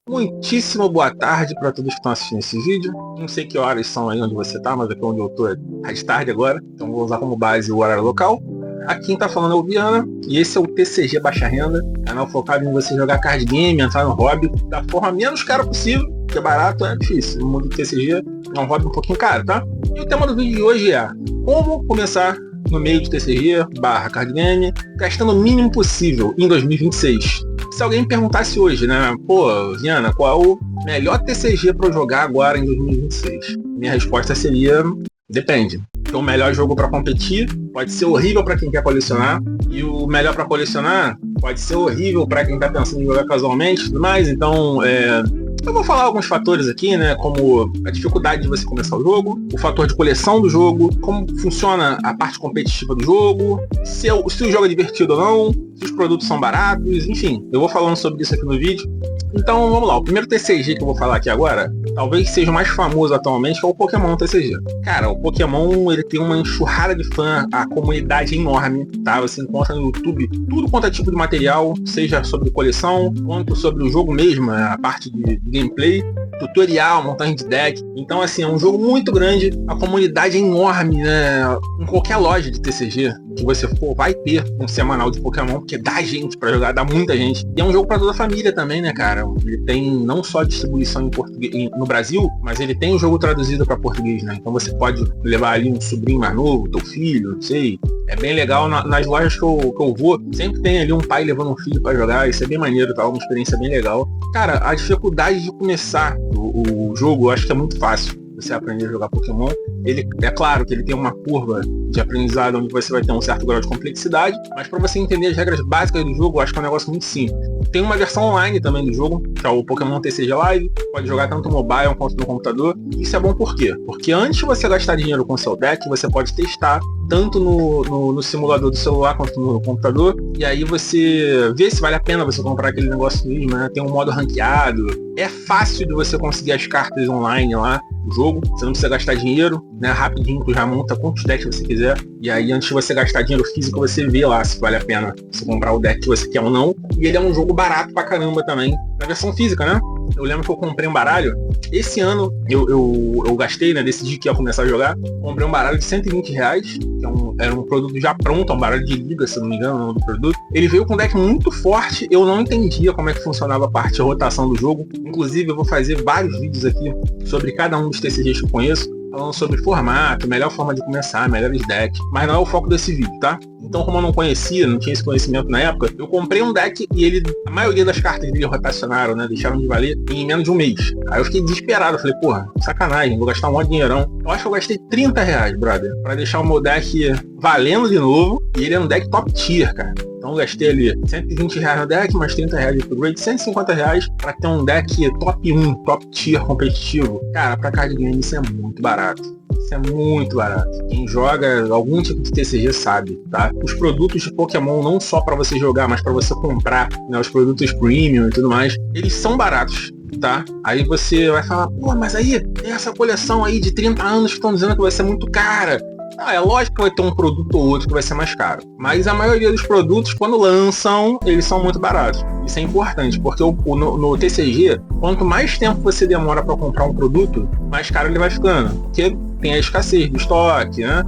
Muitíssimo boa tarde para todos que estão assistindo esse vídeo. Não sei que horas são aí onde você está, mas aqui onde eu estou é de tarde agora. Então vou usar como base o horário local. Aqui quem tá falando é o Viana, e esse é o TCG Baixa Renda, canal focado em você jogar card game, entrar no hobby da forma menos cara possível, porque barato é difícil. No mundo do TCG é um hobby um pouquinho caro, tá? E o tema do vídeo de hoje é como começar no meio de TCG / card game, gastando o mínimo possível em 2026. Se alguém me perguntasse hoje, né, pô, Viana, qual é o melhor TCG para eu jogar agora em 2026? Minha resposta seria, depende. Então, o melhor jogo para competir pode ser horrível para quem quer colecionar, e o melhor para colecionar pode ser horrível para quem está pensando em jogar casualmente e tudo mais. Então, eu vou falar alguns fatores aqui, né, como a dificuldade de você começar o jogo, o fator de coleção do jogo, como funciona a parte competitiva do jogo, se o jogo é divertido ou não, se os produtos são baratos, enfim, eu vou falando sobre isso aqui no vídeo. Então vamos lá, o primeiro TCG que eu vou falar aqui agora, talvez seja o mais famoso atualmente, que é o Pokémon TCG. Cara, o Pokémon, ele tem uma enxurrada de fã, a comunidade é enorme, tá? Você encontra no YouTube tudo quanto é tipo de material, seja sobre coleção, quanto sobre o jogo mesmo, a parte de gameplay, tutorial, montagem de deck. Então, assim, é um jogo muito grande, a comunidade é enorme, né? Em qualquer loja de TCG que você for, vai ter um semanal de Pokémon, porque dá gente pra jogar, dá muita gente. E é um jogo pra toda a família também, né, cara? Ele tem não só distribuição em português no Brasil, mas ele tem o jogo traduzido pra português, né? Então você pode levar ali um sobrinho mais novo, teu filho, não sei. É bem legal, nas lojas que eu vou, sempre tem ali um pai levando um filho pra jogar, isso é bem maneiro, tá? Uma experiência bem legal. Cara, a dificuldade de começar o jogo, eu acho que é muito fácil. Você aprender a jogar Pokémon, ele é claro que ele tem uma curva de aprendizado onde você vai ter um certo grau de complexidade, mas para você entender as regras básicas do jogo, eu acho que é um negócio muito simples. Tem uma versão online também do jogo, que é o Pokémon TCG Live, pode jogar tanto no mobile quanto no computador. Isso é bom por quê? Porque antes de você gastar dinheiro com seu deck, você pode testar tanto no simulador do celular quanto no computador, e aí você vê se vale a pena você comprar aquele negócio mesmo, né? Tem um modo ranqueado, é fácil de você conseguir as cartas online lá do jogo, você não precisa gastar dinheiro, né? Rapidinho tu já monta quantos decks você quiser, e aí antes de você gastar dinheiro físico, você vê lá se vale a pena você comprar o deck que você quer ou não, e ele é um jogo barato pra caramba também, na versão física, né? Eu lembro que eu comprei um baralho, esse ano eu gastei, né, decidi que ia começar a jogar, comprei um baralho de R$120, que era um produto já pronto, um baralho de liga, se não me engano, o nome do produto. Ele veio com um deck muito forte, eu não entendia como é que funcionava a parte de rotação do jogo, inclusive eu vou fazer vários vídeos aqui sobre cada um dos TCGs que eu conheço, falando sobre formato, melhor forma de começar, melhores decks, mas não é o foco desse vídeo, tá? Então, como eu não conhecia, não tinha esse conhecimento na época, eu comprei um deck e a maioria das cartas dele rotacionaram, né? Deixaram de valer em menos de um mês. Aí eu fiquei desesperado, falei, porra, sacanagem, vou gastar um monte de dinheirão. Eu acho que eu gastei R$30, brother, pra deixar o meu deck valendo de novo, e ele é um deck top tier, cara. Então eu gastei ali R$120 no deck, mais R$30 de upgrade, R$150 pra ter um deck top 1, top tier competitivo. Cara, pra card game isso é muito barato. Isso é muito barato. Quem joga algum tipo de TCG sabe, tá? Os produtos de Pokémon, não só para você jogar, mas para você comprar, né, os produtos premium e tudo mais, eles são baratos, tá? Aí você vai falar, pô, mas aí tem essa coleção aí de 30 anos que estão dizendo que vai ser muito cara. Ah, é lógico que vai ter um produto ou outro que vai ser mais caro. Mas a maioria dos produtos, quando lançam, eles são muito baratos. Isso é importante, porque no TCG, quanto mais tempo você demora para comprar um produto, mais caro ele vai ficando. Porque tem a escassez do estoque, né?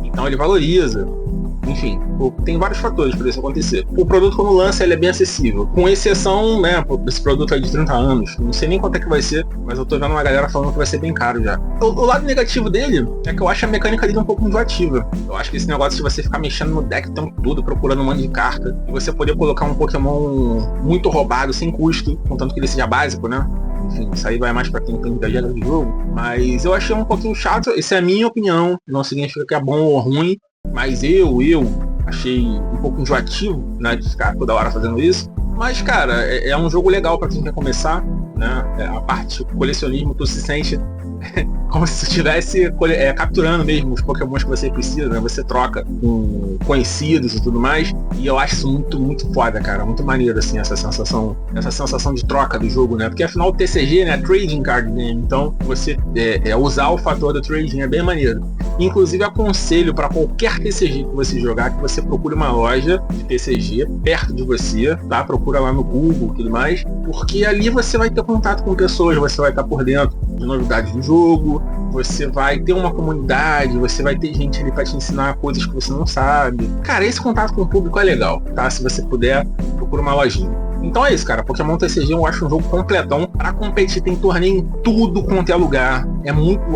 Então ele valoriza. Enfim, tem vários fatores para isso acontecer. O produto, quando lança, ele é bem acessível. Com exceção, né, esse produto é de 30 anos. Não sei nem quanto é que vai ser, mas eu tô vendo uma galera falando que vai ser bem caro já. O lado negativo dele é que eu acho a mecânica dele um pouco enjoativa. Eu acho que esse negócio de você ficar mexendo no deck o tempo todo, procurando um monte de carta, e você poder colocar um Pokémon muito roubado, sem custo, contanto que ele seja básico, né? Enfim, isso aí vai mais pra quem tem muita regra do jogo. Mas eu achei um pouquinho chato. Essa é a minha opinião. Não significa que é bom ou ruim. Mas eu achei um pouco enjoativo, né, de ficar toda hora fazendo isso. Mas, cara, é um jogo legal pra quem quer começar, né? A parte do colecionismo, tu se sente como se estivesse capturando mesmo os Pokémons que você precisa, né? Você troca com conhecidos e tudo mais. E eu acho isso muito, muito foda, cara. Muito maneiro, assim, essa sensação de troca do jogo, né? Porque afinal o TCG, né, Trading Card Game. Então, você usar o fator do trading é bem maneiro. Inclusive aconselho para qualquer TCG que você jogar, que você procure uma loja de TCG perto de você, tá? Procura lá no Google e tudo mais, porque ali você vai ter contato com pessoas, você vai estar por dentro de novidades do jogo, você vai ter uma comunidade, você vai ter gente ali para te ensinar coisas que você não sabe. Cara, esse contato com o público é legal, tá? Se você puder, procura uma lojinha. Então é isso, cara. Pokémon TCG eu acho um jogo completão. Pra competir tem torneio em tudo quanto é lugar.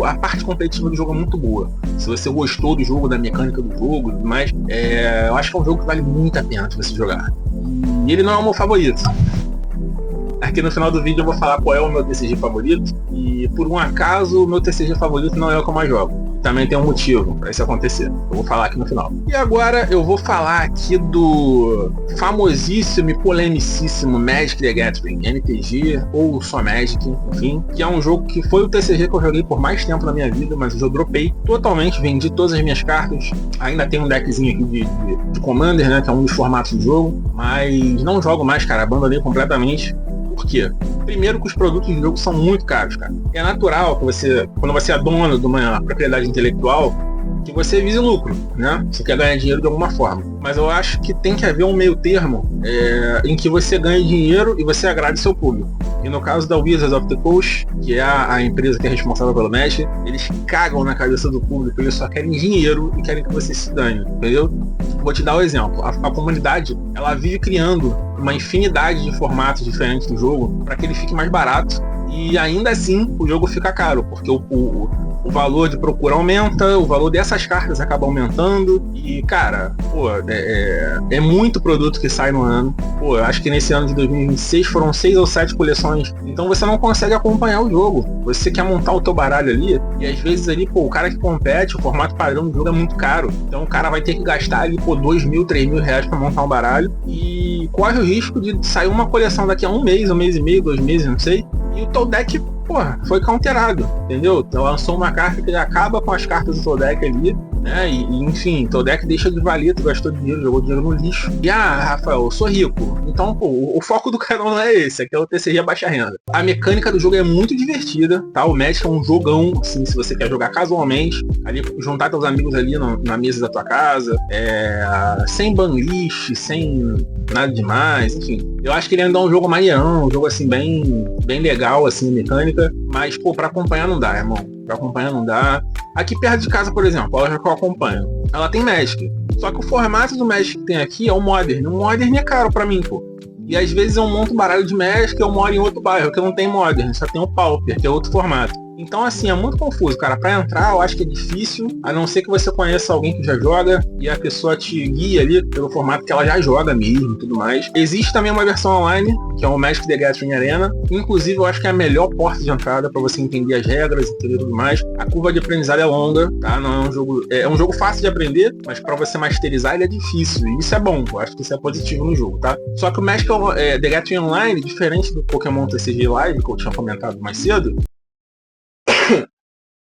A parte competitiva do jogo é muito boa. Se você gostou do jogo, da mecânica do jogo e tudo mais, eu acho que é um jogo que vale muito a pena de você jogar. E ele não é o meu favorito. Aqui no final do vídeo eu vou falar qual é o meu TCG favorito. E por um acaso o meu TCG favorito não é o que eu mais jogo. Também tem um motivo para isso acontecer. Eu vou falar aqui no final. E agora eu vou falar aqui do famosíssimo e polemicíssimo Magic the Gathering MTG, ou só Magic, enfim, que é um jogo que foi o TCG que eu joguei por mais tempo na minha vida, mas eu dropei totalmente, vendi todas as minhas cartas. Ainda tem um deckzinho aqui de Commander, né, que é um dos formatos do jogo, mas não jogo mais, cara, abandonei completamente. Por quê? Primeiro que os produtos do jogo são muito caros, cara. É natural que você, quando você é dono de uma propriedade intelectual, que você vise lucro, né? Você quer ganhar dinheiro de alguma forma. Mas eu acho que tem que haver um meio termo em que você ganhe dinheiro e você agrade seu público. E no caso da Wizards of the Coast, que é a empresa que é responsável pelo Magic, eles cagam na cabeça do público, eles só querem dinheiro e querem que você se dane, entendeu? Vou te dar um exemplo. A comunidade, ela vive criando uma infinidade de formatos diferentes do jogo para que ele fique mais barato. E ainda assim o jogo fica caro, porque o valor de procura aumenta, o valor dessas cartas acaba aumentando. E, cara, pô, é muito produto que sai no ano. Pô, eu acho que nesse ano de 2026 foram 6 ou 7 coleções. Então você não consegue acompanhar o jogo. Você quer montar o teu baralho ali, e às vezes ali, pô, o cara que compete, o formato padrão do jogo é muito caro. Então o cara vai ter que gastar ali, pô, 2 mil, 3 mil reais pra montar um baralho. E corre o risco de sair uma coleção daqui a um mês e meio, 2 meses, não sei. E o teu deck, porra, foi counterado, entendeu? Então lançou uma carta que acaba com as cartas do teu deck ali, né? E enfim, teu deck deixa de valer, tu gastou dinheiro, jogou dinheiro no lixo. E Rafael, eu sou rico. Então, pô, o foco do canal não é esse, aqui é o TCG baixa renda. A mecânica do jogo é muito divertida, tá? O Magic é um jogão, assim, se você quer jogar casualmente, ali juntar teus amigos ali na mesa da tua casa, sem banlist, sem nada demais, enfim. Eu acho que ele ainda é um jogo maneirão, um jogo assim bem legal, assim, mecânica, mas, pô, pra acompanhar não dá, irmão. Pra acompanhar não dá. Aqui perto de casa, por exemplo, a loja que eu acompanho, ela tem Magic. Só que o formato do Magic que tem aqui é o Modern. O Modern é caro pra mim, pô. E às vezes eu monto um baralho de Magic e eu moro em outro bairro que não tem Modern, só tem o Pauper, que é outro formato. Então, assim, é muito confuso, cara. Pra entrar, eu acho que é difícil, a não ser que você conheça alguém que já joga e a pessoa te guia ali pelo formato que ela já joga mesmo e tudo mais. Existe também uma versão online, que é o Magic the Gathering Arena. Inclusive, eu acho que é a melhor porta de entrada para você entender as regras, entender tudo mais. A curva de aprendizado é longa, tá? Não é um jogo... É um jogo fácil de aprender, mas para você masterizar ele é difícil. E isso é bom, eu acho que isso é positivo no jogo, tá? Só que o Magic the Gathering Online, diferente do Pokémon TCG Live, que eu tinha comentado mais cedo,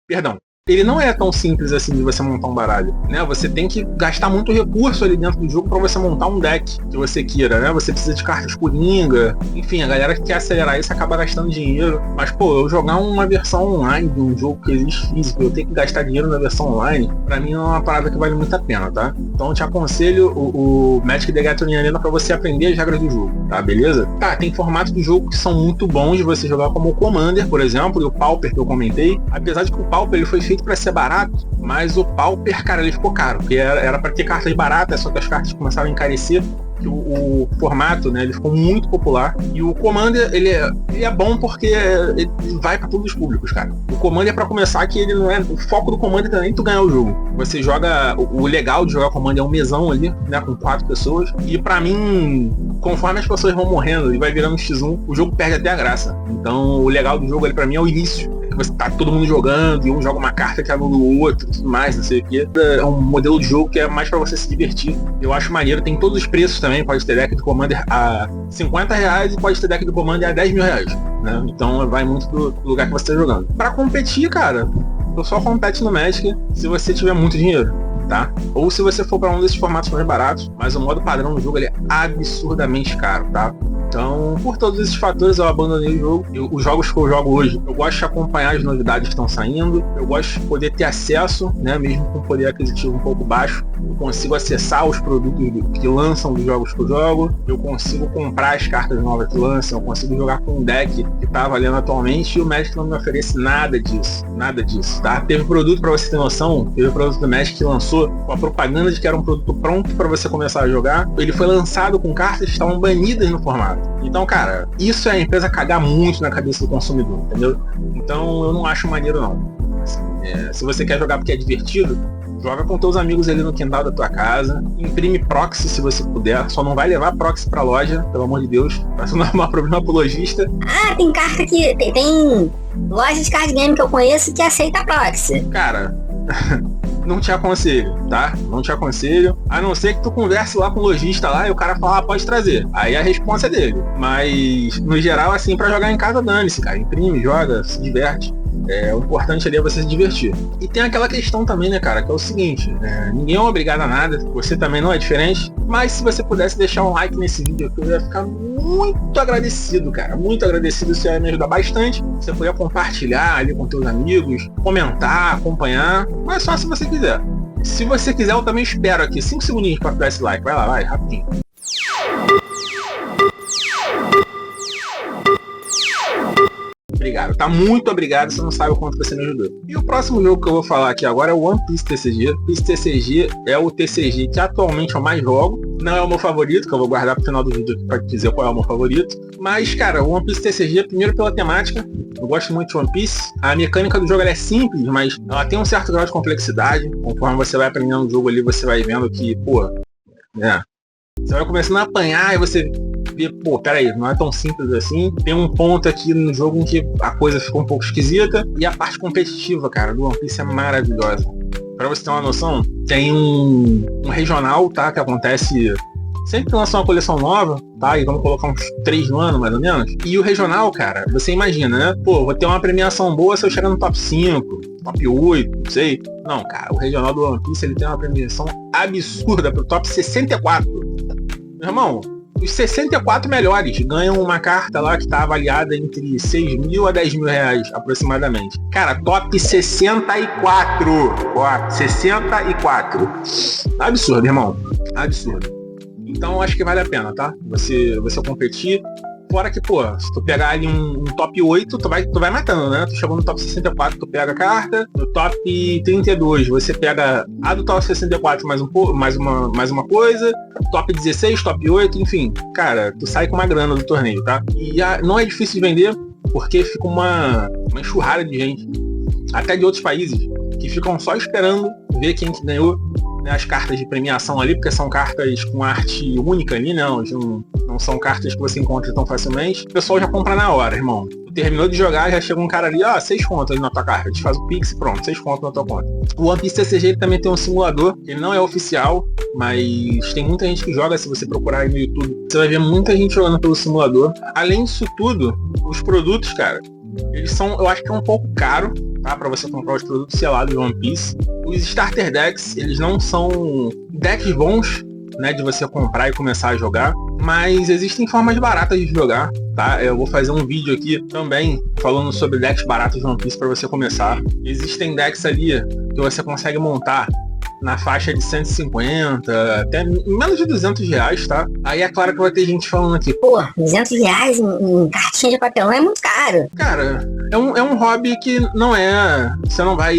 perdão, ele não é tão simples assim de você montar um baralho, né? Você tem que gastar muito recurso ali dentro do jogo para você montar um deck que você queira, né? Você precisa de cartas coringa, enfim, a galera que quer acelerar isso acaba gastando dinheiro. Mas, pô, eu jogar uma versão online de um jogo que existe físico, eu tenho que gastar dinheiro na versão online, pra mim não é uma parada que vale muito a pena, tá? Então eu te aconselho o Magic the Gathering Arena pra você aprender as regras do jogo, tá? Beleza? Tá, tem formatos do jogo que são muito bons de você jogar, como o Commander, por exemplo, e o Pauper que eu comentei. Apesar de que o Pauper ele foi feito para ser barato, mas o Pauper, cara, ele ficou caro, porque era para ter cartas baratas, só que as cartas começaram a encarecer. O formato, né, ele ficou muito popular. E o Commander, ele é bom porque ele vai para todos os públicos, cara. O Commander, para começar, que ele não é... O foco do Commander também é tu ganhar o jogo. Você joga... O legal de jogar Commander é um mesão ali, né, com 4 pessoas. E pra mim, conforme as pessoas vão morrendo e vai virando X1, o jogo perde até a graça. Então, o legal do jogo ali pra mim é o início. Que você tá todo mundo jogando e um joga uma carta que anula o outro e tudo mais, não sei o que. É um modelo de jogo que é mais pra você se divertir. Eu acho maneiro. Tem todos os preços também. Pode ter deck do Commander a R$50 e pode ter deck do Commander a R$10 mil, né? Então vai muito do lugar que você tá jogando. Pra competir, cara, eu só compete no Magic se você tiver muito dinheiro, tá? Ou se você for para um desses formatos mais baratos, mas o modo padrão do jogo ele é absurdamente caro, tá? Então, por todos esses fatores, eu abandonei o jogo. Os jogos que eu jogo hoje, eu gosto de acompanhar as novidades que estão saindo, eu gosto de poder ter acesso, né, mesmo com poder aquisitivo um pouco baixo, eu consigo acessar os produtos que lançam dos jogos que eu jogo, eu consigo comprar as cartas novas que lançam, eu consigo jogar com um deck que tá valendo atualmente, e o Magic não me oferece nada disso, tá? Teve produto, pra você ter noção, teve produto do Magic que lançou com a propaganda de que era um produto pronto pra você começar a jogar, ele foi lançado com cartas que estavam banidas no formato. Então, cara, isso é a empresa cagar muito na cabeça do consumidor, entendeu? Então, eu não acho maneiro, não. Assim, se você quer jogar porque é divertido, joga com teus amigos ali no quintal da tua casa, imprime proxy se você puder, só não vai levar proxy pra loja, pelo amor de Deus, pra não arrumar problema pro lojista. Ah, tem carta que... Tem loja de card game que eu conheço que aceita proxy. Cara... não te aconselho, tá? Não te aconselho, a não ser que tu converse lá com o lojista lá e o cara fala, pode trazer. Aí a resposta é dele. Mas, no geral, assim, pra jogar em casa, dane-se, cara. Imprime, joga, se diverte. O importante ali é você se divertir. E tem aquela questão também, né, cara, que é o seguinte, ninguém é obrigado a nada, você também não é diferente, mas se você pudesse deixar um like nesse vídeo aqui, eu ia ficar muito agradecido, cara, muito agradecido, isso ia me ajudar bastante. Você poderia compartilhar ali com teus amigos, comentar, acompanhar, mas só se você quiser. Se você quiser, eu também espero aqui 5 segundinhos pra dar esse like, vai lá, vai, rapidinho. Obrigado, tá? Muito obrigado, você não sabe o quanto você me ajudou. E o próximo jogo que eu vou falar aqui agora é o One Piece TCG. Esse TCG é o TCG que atualmente eu mais jogo. Não é o meu favorito, que eu vou guardar pro final do vídeo aqui pra dizer qual é o meu favorito. Mas, cara, o One Piece TCG, primeiro pela temática, eu gosto muito de One Piece. A mecânica do jogo ela é simples, mas ela tem um certo grau de complexidade. Conforme você vai aprendendo o jogo ali, você vai vendo que, você vai começando a apanhar e você... Pô, peraí, não é tão simples assim. Tem um ponto aqui no jogo em que a coisa ficou um pouco esquisita. E a parte competitiva, cara, do One Piece é maravilhosa. Pra você ter uma noção, tem um regional, tá? Que acontece sempre que lança uma coleção nova, tá? E vamos colocar uns 3 no ano, mais ou menos. E o regional, cara, você imagina, né? Pô, vou ter uma premiação boa se eu chegar no top 5, top 8, não sei. Não, cara, o regional do One Piece, ele tem uma premiação absurda pro top 64. Meu irmão, os 64 melhores ganham uma carta lá que tá avaliada entre 6 mil a 10 mil reais aproximadamente. Cara, top 64. Ó, 64. Absurdo, irmão. Absurdo. Então acho que vale a pena, tá? Você competir. Fora que, pô, se tu pegar ali um top 8, tu vai matando, né? Tu chegou no top 64, tu pega a carta. No top 32, você pega a do top 64 mais uma coisa. Top 16, top 8, enfim. Cara, tu sai com uma grana do torneio, tá? E não é difícil de vender, porque fica uma enxurrada de gente, até de outros países, que ficam só esperando ver quem que ganhou, né, as cartas de premiação ali, porque são cartas com arte única ali, né? Não são cartas que você encontra tão facilmente. O pessoal já compra na hora, irmão. Tu terminou de jogar, já chega um cara ali, 6 contas ali na tua carta. A gente faz o Pix, pronto, 6 contas na tua conta. O One Piece TCG ele também tem um simulador, ele não é oficial, mas tem muita gente que joga, se você procurar aí no YouTube. Você vai ver muita gente jogando pelo simulador. Além disso tudo, os produtos, cara, eles são, eu acho que é um pouco caro, tá? Pra você comprar os produtos selados de One Piece. Os Starter Decks, eles não são decks bons, né, de você comprar e começar a jogar, mas existem formas baratas de jogar, tá? Eu vou fazer um vídeo aqui também falando sobre decks baratos de One Piece para você começar. Existem decks ali que você consegue montar na faixa de 150, até menos de 200 reais, tá? Aí é claro que vai ter gente falando aqui, pô, 200 reais em cartinha de papelão é muito caro. Cara, é um hobby que não é... Você não vai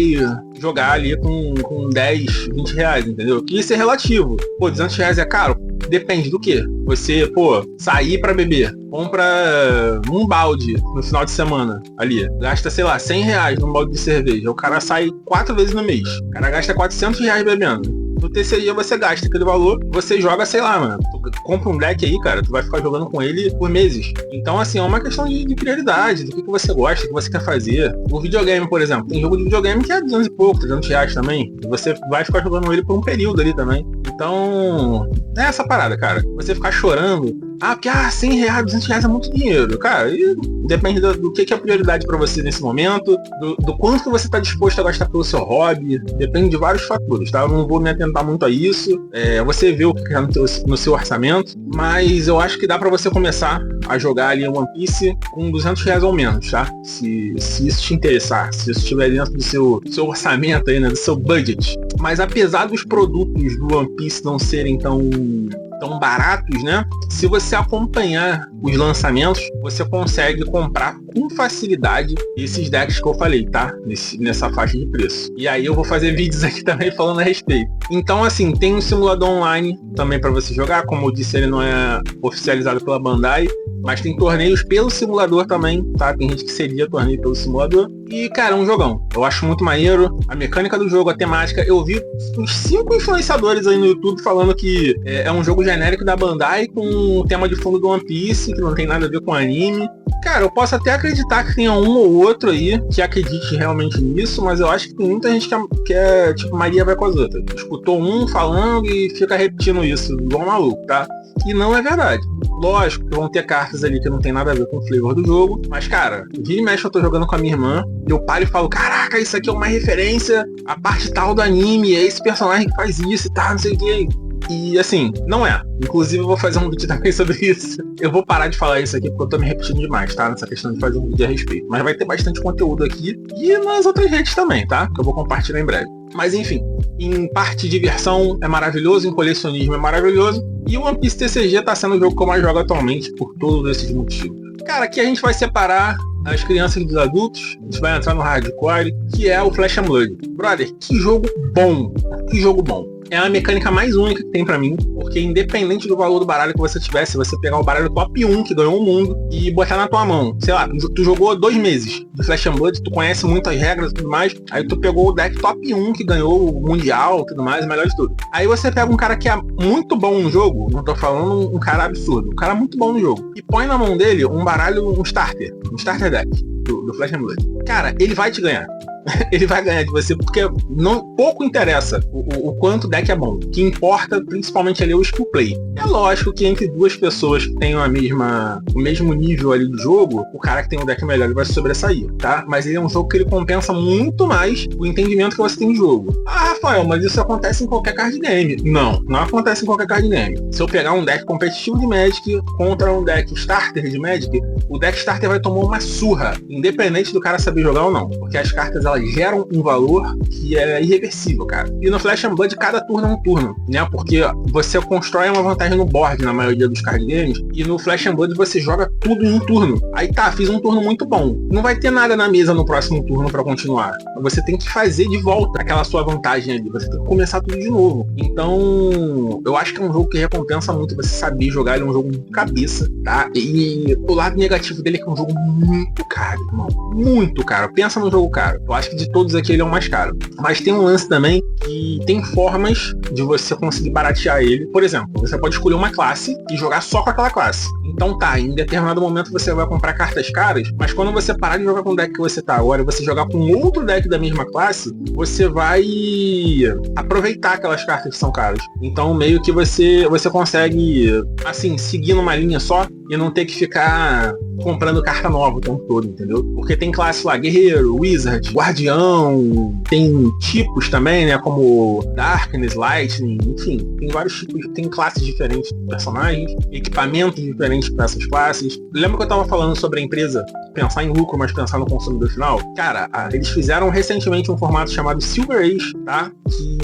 jogar ali com 10, 20 reais, entendeu? Que isso é relativo. Pô, 200 reais é caro? Depende do que. Você, sair pra beber, compra um balde no final de semana ali, gasta, sei lá, 100 reais num balde de cerveja, o cara sai 4 vezes no mês. O cara gasta 400 reais bebendo. No TCG você gasta aquele valor, você joga, sei lá, mano. Tu compra um deck aí, cara, tu vai ficar jogando com ele por meses. Então, assim, é uma questão de prioridade, do que você gosta, o que você quer fazer. O videogame, por exemplo, tem jogo de videogame que é 200 e pouco, 300 reais também. E você vai ficar jogando ele por um período ali também. Então, É essa parada, cara. Você ficar chorando, porque R$100, R$200 é muito dinheiro. Cara, e depende do que é a prioridade pra você nesse momento, do quanto que você tá disposto a gastar pelo seu hobby, depende de vários fatores, tá? Eu não vou me atentar muito a isso, você vê o que é no seu orçamento, mas eu acho que dá pra você começar a jogar ali One Piece com R$200 ou menos, tá? Se isso te interessar, se isso estiver dentro do seu orçamento aí, né, do seu budget. Mas apesar dos produtos do One Piece não serem tão baratos, né? Se você acompanhar os lançamentos, você consegue comprar com facilidade esses decks que eu falei, tá? Nessa faixa de preço. E aí eu vou fazer vídeos aqui também falando a respeito. Então, assim, tem um simulador online também para você jogar. Como eu disse, ele não é oficializado pela Bandai, mas tem torneios pelo simulador também, tá? Tem gente que seria torneio pelo simulador. E, cara, é um jogão. Eu acho muito maneiro. A mecânica do jogo, a temática. Eu vi uns 5 influenciadores aí no YouTube falando que é um jogo genérico da Bandai com o tema de fundo do One Piece, que não tem nada a ver com anime. Cara, eu posso até acreditar que tenha um ou outro aí que acredite realmente nisso, mas eu acho que tem muita gente que é tipo Maria vai com as outras. Escutou um falando e fica repetindo isso, igual um maluco, tá? E não é verdade. Lógico que vão ter cartas ali que não tem nada a ver com o flavor do jogo, mas, cara, vira e mexe eu tô jogando com a minha irmã, eu paro e falo, caraca, isso aqui é uma referência à parte tal do anime, é esse personagem que faz isso e tal, não sei o que. E assim, não é. Inclusive eu vou fazer um vídeo também sobre isso. Eu vou parar de falar isso aqui porque eu tô me repetindo demais, tá? Nessa questão de fazer um vídeo a respeito. Mas vai ter bastante conteúdo aqui e nas outras redes também, tá? Que eu vou compartilhar em breve. Mas enfim, em parte de diversão é maravilhoso, em colecionismo é maravilhoso. E o One Piece TCG tá sendo o jogo que eu mais jogo atualmente por todos esses motivos. Cara, aqui a gente vai separar as crianças dos adultos, a gente vai entrar no hardcore, que é o Flesh and Blood. Brother, que jogo bom! Que jogo bom! É a mecânica mais única que tem pra mim, porque independente do valor do baralho que você tiver, se você pegar o baralho top 1 que ganhou o mundo e botar na tua mão, sei lá, tu jogou 2 meses do Flesh and Blood, tu conhece muitas regras e tudo mais, aí tu pegou o deck top 1 que ganhou o mundial e tudo mais, o melhor de tudo. Aí você pega um cara que é muito bom no jogo, não tô falando um cara absurdo, um cara muito bom no jogo, e põe na mão dele um baralho, um starter deck do Flesh and Blood. Cara, ele vai te ganhar. Ele vai ganhar de você porque pouco interessa o quanto o deck é bom. O que importa principalmente ali é o skill play. É lógico que entre duas pessoas que tenham o mesmo nível ali do jogo, o cara que tem um deck melhor ele vai se sobressair, tá? Mas ele é um jogo que ele compensa muito mais o entendimento que você tem de jogo. Rafael, mas isso acontece em qualquer card game. Não acontece em qualquer card game. Se eu pegar um deck competitivo de Magic contra um deck starter de Magic, o deck starter vai tomar uma surra, independente do cara saber jogar ou não. Porque as cartas elas geram um valor que é irreversível, cara. E no Flesh and Blood cada turno é um turno, né? Porque você constrói uma vantagem no board na maioria dos card games, e no Flesh and Blood você joga tudo em um turno. Aí tá, fiz um turno muito bom. Não vai ter nada na mesa no próximo turno pra continuar. Você tem que fazer de volta aquela sua vantagem ali. Você tem que começar tudo de novo. Então, eu acho que é um jogo que recompensa muito você saber jogar. Ele é um jogo muito cabeça, tá? E o lado negativo dele é que é um jogo muito caro, irmão. Muito caro. Pensa no jogo caro. Eu acho que de todos aqui ele é o mais caro. Mas tem um lance também que tem formas de você conseguir baratear ele. Por exemplo, você pode escolher uma classe e jogar só com aquela classe. Então tá, em determinado momento você vai comprar cartas caras, mas quando você parar de jogar com o deck que você tá agora e você jogar com outro deck da mesma classe, você vai aproveitar aquelas cartas que são caras. Então meio que você consegue, assim, seguir numa linha só e não ter que ficar comprando carta nova o tempo todo, entendeu? Porque tem classe lá, guerreiro, wizard, guardião, tem tipos também, né, como Darkness, Lightning, enfim, tem vários tipos, tem classes diferentes de personagens, equipamentos diferentes para essas classes. Lembra que eu tava falando sobre a empresa pensar em lucro, mas pensar no consumidor final? Cara, eles fizeram recentemente um formato chamado Silver Age, tá? Que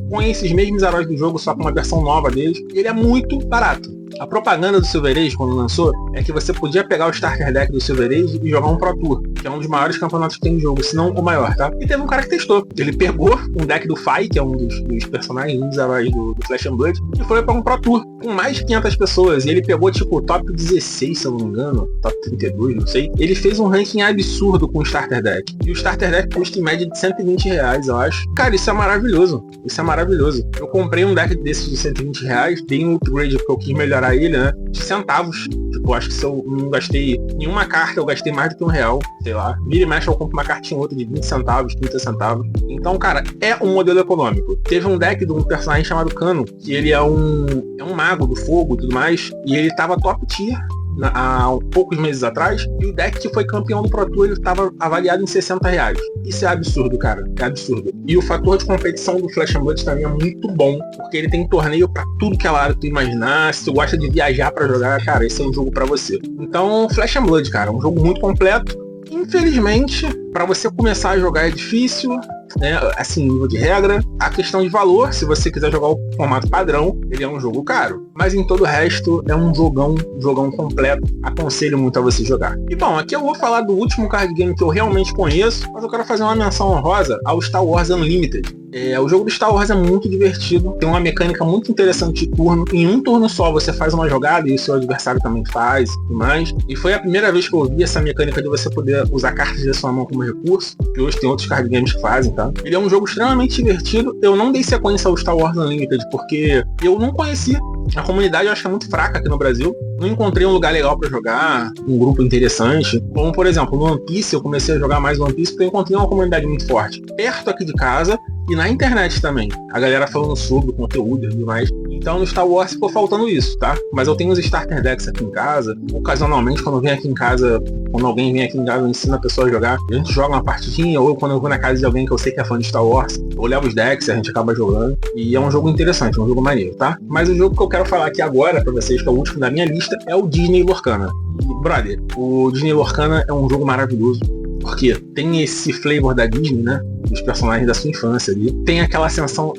põe esses mesmos heróis do jogo, só com uma versão nova deles, e ele é muito barato. A propaganda do Silver Age, quando lançou, é que você podia pegar o Starter Deck do Silver Age e jogar um Pro Tour, que é um dos maiores campeonatos que tem no jogo, se não o maior, tá? E teve um cara que testou. Ele pegou um deck do Fai, que é um dos personagens, um dos heróis do Flesh and Blood, e foi para um Pro Tour, com mais de 500 pessoas. E ele pegou, tipo, o top 16, se eu não me engano, top 32, não sei. Ele fez um ranking absurdo com o Starter Deck. E o Starter Deck custa em média de R$120, eu acho. Cara, isso é maravilhoso. Isso é maravilhoso. Eu comprei um deck desses de R$120, dei um upgrade porque eu quis melhorar zerar ele, né? De centavos. Tipo, acho que se eu não gastei nenhuma carta, eu gastei mais do que R$1, sei lá. Vira e mexe, eu compro uma cartinha outra de 20 centavos, 30 centavos. Então, cara, é um modelo econômico. Teve um deck de um personagem chamado Cano, que ele é um mago do fogo e tudo mais, e ele tava top tier há poucos meses atrás, e o deck que foi campeão do Pro Tour, ele estava avaliado em R$60. Isso é absurdo, cara. É absurdo. E o fator de competição do Flesh and Blood também é muito bom, porque ele tem torneio pra tudo que é lado que tu imaginar. Se tu gosta de viajar pra jogar, cara, esse é um jogo pra você. Então, Flesh and Blood, cara, é um jogo muito completo. Infelizmente, para você começar a jogar é difícil, né? Assim, nível de regra. A questão de valor, se você quiser jogar o formato padrão, ele é um jogo caro. Mas em todo o resto, é um jogão completo. Aconselho muito a você jogar. E bom, aqui eu vou falar do último card game que eu realmente conheço, mas eu quero fazer uma menção honrosa ao Star Wars Unlimited. O jogo do Star Wars é muito divertido, tem uma mecânica muito interessante de turno. Em um turno só você faz uma jogada e o seu adversário também faz e mais. E foi a primeira vez que eu vi essa mecânica de você poder usar cartas da sua mão como recurso, que hoje tem outros card games que fazem, tá? Ele é um jogo extremamente divertido. Eu não dei sequência ao Star Wars Unlimited porque eu não conhecia. A comunidade eu acho que é muito fraca aqui no Brasil. Não encontrei um lugar legal pra jogar, um grupo interessante. Como, por exemplo, no One Piece, eu comecei a jogar mais One Piece porque eu encontrei uma comunidade muito forte perto aqui de casa e na internet também. A galera falando sobre o conteúdo e tudo mais. Então no Star Wars ficou faltando isso, tá? Mas eu tenho os starter decks aqui em casa. Ocasionalmente, quando alguém vem aqui em casa, eu ensino a pessoa a jogar. A gente joga uma partidinha, ou quando eu vou na casa de alguém que eu sei que é fã de Star Wars, eu levo os decks e a gente acaba jogando. E é um jogo interessante, é um jogo maneiro, tá? Mas o jogo que eu quero falar aqui agora pra vocês, que é o último da minha lista, é o Disney Lorcana. E, brother, o Disney Lorcana é um jogo maravilhoso. Porque tem esse flavor da Disney, né? Dos personagens da sua infância ali. Tem aquela sensação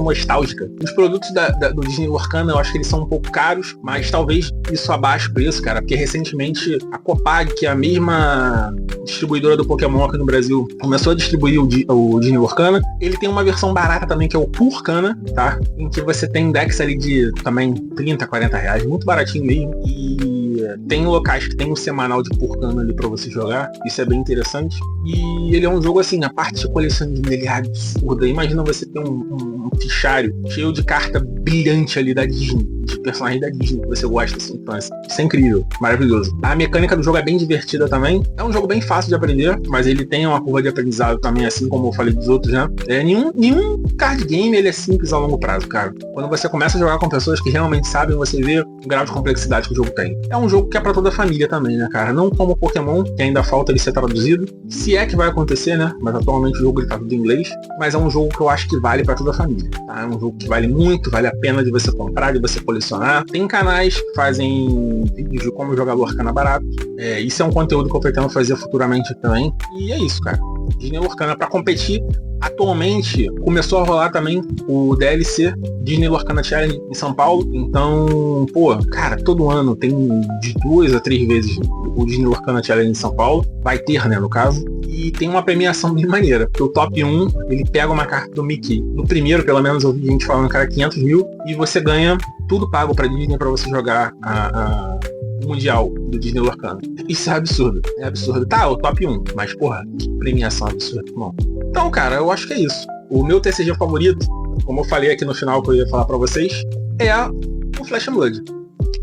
nostálgica. Os produtos do Disney Lorcana, eu acho que eles são um pouco caros, mas talvez isso abaixe o preço, cara. Porque recentemente a Copag, que é a mesma distribuidora do Pokémon aqui no Brasil, começou a distribuir o Disney Lorcana. Ele tem uma versão barata também, que é o Purcana, tá? Em que você tem decks ali de também 30, 40 reais. Muito baratinho mesmo. E tem locais que tem um semanal de Purcana ali pra você jogar. Isso é bem interessante. E ele é um jogo assim, a parte de coleção dele é absurda. Imagina você ter um fichário cheio de carta brilhante ali da Disney, de personagens da Disney que você gosta da sua infância. Isso é incrível, maravilhoso. A mecânica do jogo é bem divertida também. É um jogo bem fácil de aprender, mas ele tem uma curva de aprendizado também, assim como eu falei dos outros, né? Nenhum card game ele é simples a longo prazo, cara. Quando você começa a jogar com pessoas que realmente sabem, você vê o grau de complexidade que o jogo tem. É um jogo que é pra toda a família também, né, cara? Não como Pokémon, que ainda falta ele ser traduzido. Se é que vai acontecer, né? Mas atualmente o jogo ele tá tudo em inglês. Mas é um jogo que eu acho que vale pra toda a família, tá? É um jogo que vale muito, vale a pena de você comprar, de você colecionar. Tem canais que fazem vídeos de como jogar Lorcana barato. Isso é um conteúdo que eu pretendo fazer futuramente também. E é isso, cara. Disney Lorcana pra competir. Atualmente começou a rolar também o DLC Disney Lorcana Challenge em São Paulo. Então, pô, cara, todo ano tem de 2 a 3 vezes o Disney Lorcana Challenge em São Paulo. Vai ter, né, no caso. E tem uma premiação bem maneira. Porque o top 1, ele pega uma carta do Mickey. No primeiro, pelo menos, eu vi gente falando que era 500 mil. E você ganha tudo pago pra Disney pra você jogar o Mundial do Disney Lorcana. Isso é absurdo. É absurdo. Tá, o top 1. Mas, porra, que premiação absurda. Bom. Então, cara, eu acho que é isso. O meu TCG favorito, como eu falei aqui no final que eu ia falar pra vocês, é o Flesh and Blood.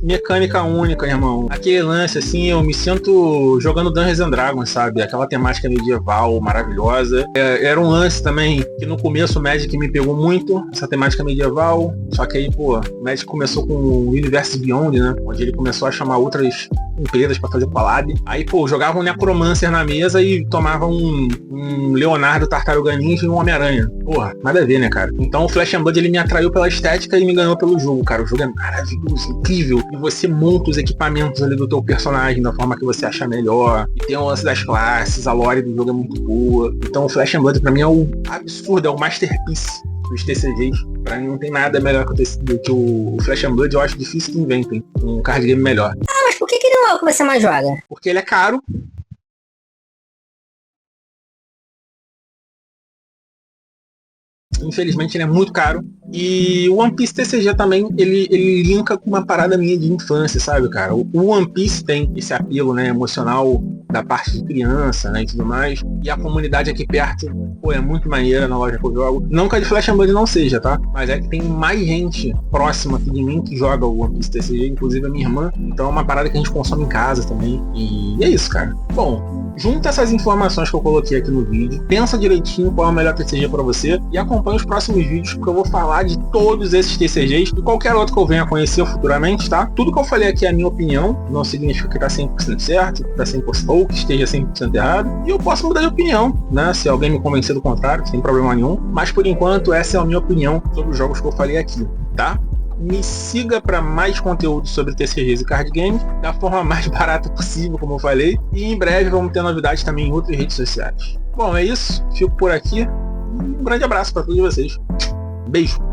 Mecânica única, irmão. Aquele lance, assim, eu me sinto jogando Dungeons and Dragons, sabe? Aquela temática medieval maravilhosa. Era um lance também que no começo o Magic me pegou muito, essa temática medieval. Só que aí, pô, o Magic começou com o Universe Beyond, né? Onde ele começou a chamar outras empresas pra fazer collab. Aí, pô, jogava um Necromancer na mesa e tomava um Leonardo Tartaruga Ninja e um Homem-Aranha. Porra, nada a ver, né, cara? Então o Flesh and Blood, ele me atraiu pela estética e me ganhou pelo jogo, cara. O jogo é maravilhoso, incrível. E você monta os equipamentos ali do teu personagem da forma que você acha melhor. E tem o lance das classes, a lore do jogo é muito boa. Então o Flesh and Blood pra mim é o absurdo, é o masterpiece dos TCGs. Pra mim não tem nada melhor do que o Flesh and Blood. Eu acho difícil que inventem um card game melhor. Ah, mas por que ele não é o que você mais joga? Porque ele é caro. Infelizmente ele é muito caro. E o One Piece TCG também, ele linka com uma parada minha de infância, sabe, cara? O One Piece tem esse apelo, né, emocional da parte de criança, né, e tudo mais. E a comunidade aqui perto, pô, é muito maneira na loja que eu jogo. Não que a de Flash and Blood não seja, tá? Mas é que tem mais gente próxima aqui de mim que joga o One Piece TCG, inclusive a minha irmã. Então é uma parada que a gente consome em casa também. E é isso, cara. Bom, junta essas informações que eu coloquei aqui no vídeo, pensa direitinho qual é o melhor TCG pra você e acompanha os próximos vídeos, porque eu vou falar de todos esses TCGs e qualquer outro que eu venha a conhecer futuramente, tá? Tudo que eu falei aqui é a minha opinião, não significa que tá 100% certo, que tá 100% ou que esteja 100% errado, e eu posso mudar de opinião, né? Se alguém me convencer do contrário, sem problema nenhum, mas por enquanto essa é a minha opinião sobre os jogos que eu falei aqui, tá? Me siga para mais conteúdo sobre TCGs e card games da forma mais barata possível, como eu falei, e em breve vamos ter novidades também em outras redes sociais. Bom, é isso, fico por aqui, um grande abraço para todos vocês, beijo!